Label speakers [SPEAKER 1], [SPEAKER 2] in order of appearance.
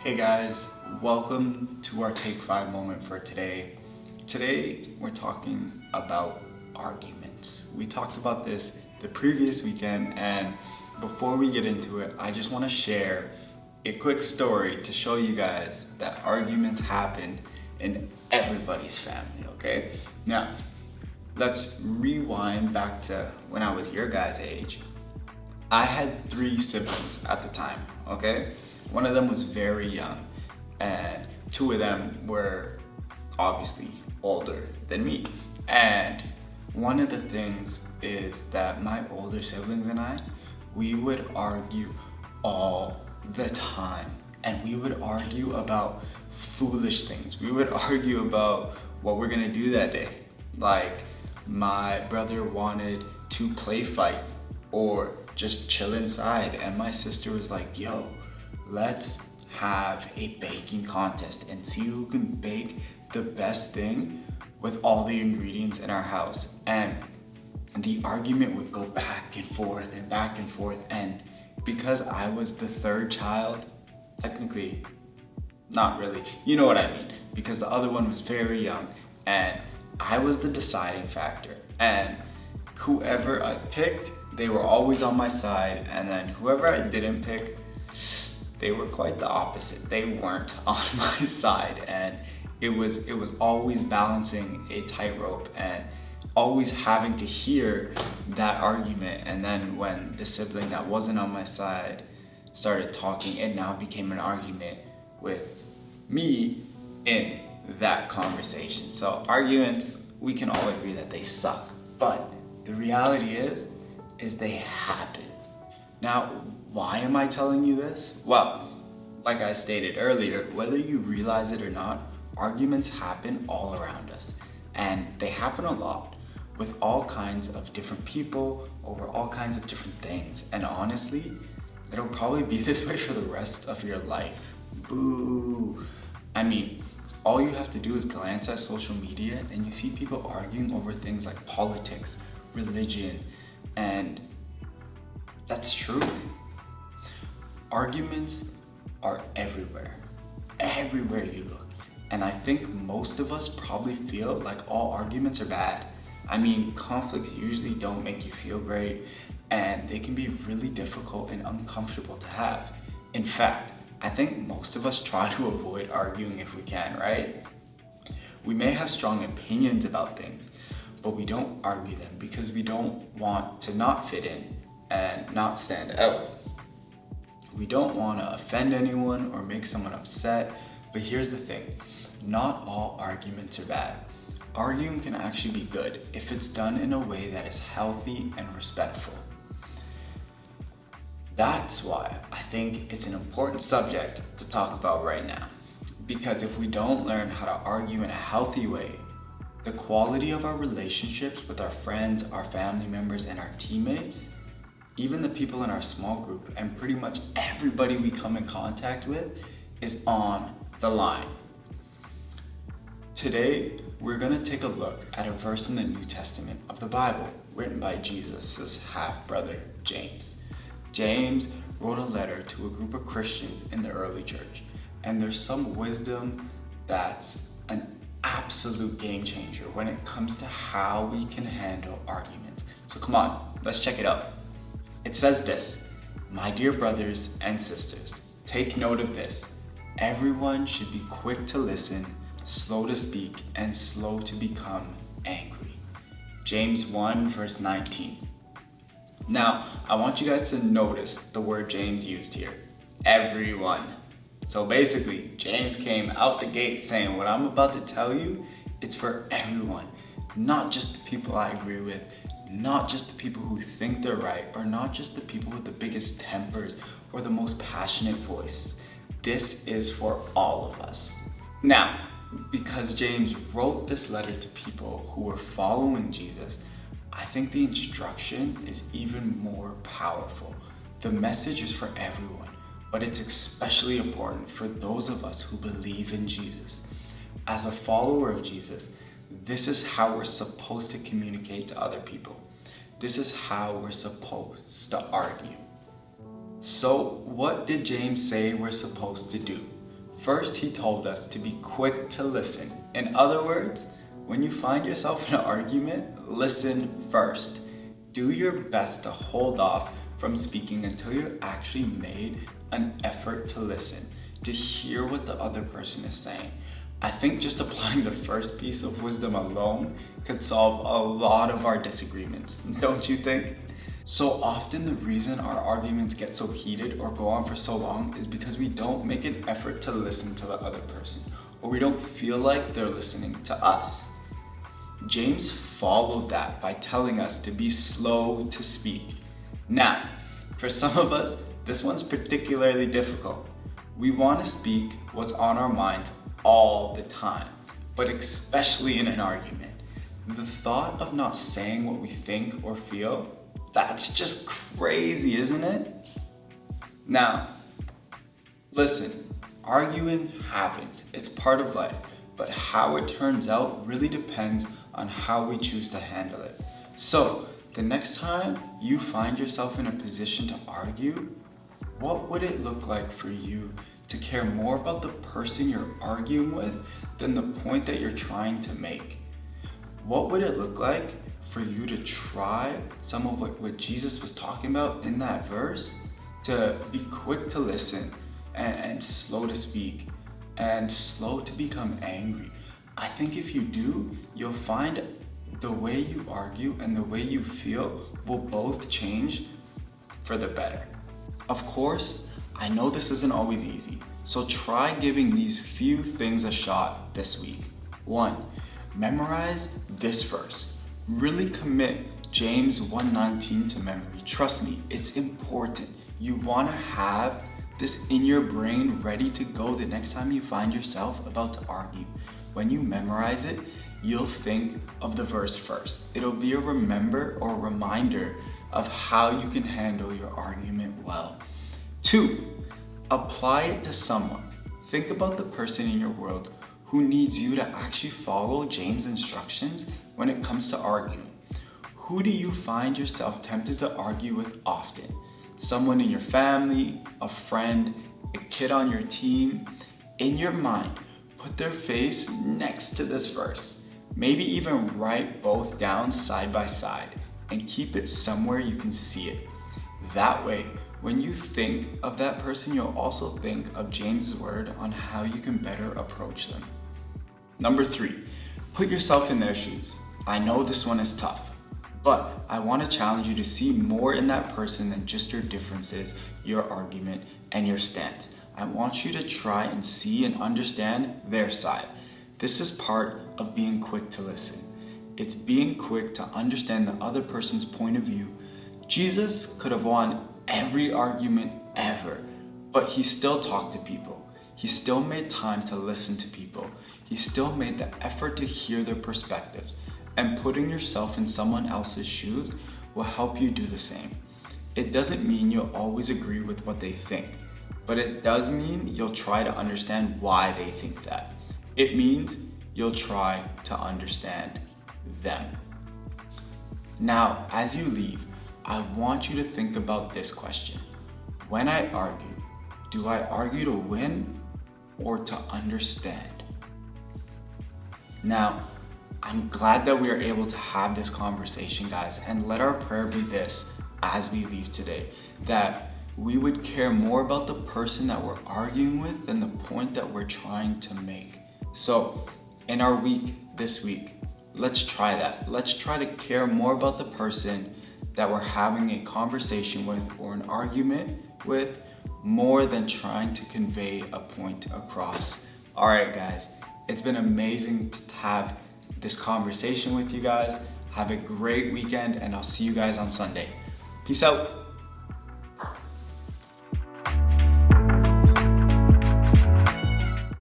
[SPEAKER 1] Hey guys, welcome to our Take 5 moment for today. Today we're talking about arguments. We talked about this the previous weekend, and before we get into it, I just want to share a quick story to show you guys that arguments happen in everybody's family, okay? Now, let's rewind back to when I was your guys' age. I had 3 siblings at the time, okay? One of them was very young, and 2 of them were obviously older than me. And one of the things is that my older siblings and I, we would argue all the time. And we would argue about foolish things. We would argue about what we're gonna do that day. Like, my brother wanted to play fight or just chill inside, and my sister was like, yo, let's have a baking contest and see who can bake the best thing with all the ingredients in our house. And the argument would go back and forth and back and forth. And because I was the third child, technically, not really, you know what I mean, because the other one was very young and I was the deciding factor. And whoever I picked, they were always on my side. And then whoever I didn't pick, they were quite the opposite. They weren't on my side, and it was always balancing a tightrope and always having to hear that argument. And then when the sibling that wasn't on my side started talking, it now became an argument with me in that conversation. So arguments, we can all agree that they suck, but the reality is they happen. Now, why am I telling you this? Well, like I stated earlier, whether you realize it or not, arguments happen all around us. And they happen a lot with all kinds of different people over all kinds of different things. And honestly, it'll probably be this way for the rest of your life. Boo. I mean, all you have to do is glance at social media and you see people arguing over things like politics, religion, and that's true. Arguments are everywhere you look. And I think most of us probably feel like all arguments are bad. I mean, conflicts usually don't make you feel great, and they can be really difficult and uncomfortable to have. In fact, I think most of us try to avoid arguing if we can, right? We may have strong opinions about things, but we don't argue them because we don't want to not fit in and not stand out. We don't want to offend anyone or make someone upset, but here's the thing, not all arguments are bad. Arguing can actually be good if it's done in a way that is healthy and respectful. That's why I think it's an important subject to talk about right now. Because if we don't learn how to argue in a healthy way, the quality of our relationships with our friends, our family members, and our teammates, even the people in our small group, and pretty much everybody we come in contact with, is on the line. Today, we're gonna take a look at a verse in the New Testament of the Bible written by Jesus' half-brother, James. James wrote a letter to a group of Christians in the early church, and there's some wisdom that's an absolute game changer when it comes to how we can handle arguments. So come on, let's check it out. It says this, "My dear brothers and sisters, take note of this. Everyone should be quick to listen, slow to speak, and slow to become angry." James 1 verse 19. Now, I want you guys to notice the word James used here, everyone. So basically, James came out the gate saying, what I'm about to tell you, it's for everyone, not just the people I agree with, not just the people who think they're right, or not just the people with the biggest tempers or the most passionate voice. This is for all of us. Now, because James wrote this letter to people who were following Jesus, I think the instruction is even more powerful. The message is for everyone, but it's especially important for those of us who believe in Jesus. As a follower of Jesus, this is how we're supposed to communicate to other people. This is how we're supposed to argue. So what did James say we're supposed to do? First, he told us to be quick to listen. In other words, when you find yourself in an argument, listen first. Do your best to hold off from speaking until you've actually made an effort to listen, to hear what the other person is saying. I think just applying the first piece of wisdom alone could solve a lot of our disagreements, don't you think? So often the reason our arguments get so heated or go on for so long is because we don't make an effort to listen to the other person, or we don't feel like they're listening to us. James followed that by telling us to be slow to speak. Now, for some of us, this one's particularly difficult. We want to speak what's on our minds all the time, but especially in an argument. The thought of not saying what we think or feel, that's just crazy, isn't it? Now, listen, arguing happens. It's part of life, but how it turns out really depends on how we choose to handle it. So, the next time you find yourself in a position to argue, what would it look like for you to care more about the person you're arguing with than the point that you're trying to make? What would it look like for you to try some of what Jesus was talking about in that verse? To be quick to listen and slow to speak and slow to become angry. I think if you do, you'll find the way you argue and the way you feel will both change for the better. Of course, I know this isn't always easy, so try giving these few things a shot this week. 1, memorize this verse. Really commit James 1:19 to memory. Trust me, it's important. You want to have this in your brain ready to go the next time you find yourself about to argue. When you memorize it, you'll think of the verse first. It'll be a reminder of how you can handle your argument well. 2, apply it to someone. Think about the person in your world who needs you to actually follow James' instructions when it comes to arguing. Who do you find yourself tempted to argue with often? Someone in your family, a friend, a kid on your team? In your mind, put their face next to this verse. Maybe even write both down side by side and keep it somewhere you can see it. That way, when you think of that person, you'll also think of James' word on how you can better approach them. Number 3, put yourself in their shoes. I know this one is tough, but I want to challenge you to see more in that person than just your differences, your argument, and your stance. I want you to try and see and understand their side. This is part of being quick to listen. It's being quick to understand the other person's point of view. Jesus could have won every argument ever, but he still talked to people. He still made time to listen to people. He still made the effort to hear their perspectives. And putting yourself in someone else's shoes will help you do the same. It doesn't mean you'll always agree with what they think, but it does mean you'll try to understand why they think that. It means you'll try to understand them. Now, as you leave, I want you to think about this question. When I argue, do I argue to win or to understand? Now, I'm glad that we are able to have this conversation, guys, and let our prayer be this as we leave today, that we would care more about the person that we're arguing with than the point that we're trying to make. So, in our week, this week, let's try that. Let's try to care more about the person that we're having a conversation with or an argument with more than trying to convey a point across. All right, guys, it's been amazing to have this conversation with you guys. Have a great weekend, and I'll see you guys on Sunday. Peace out.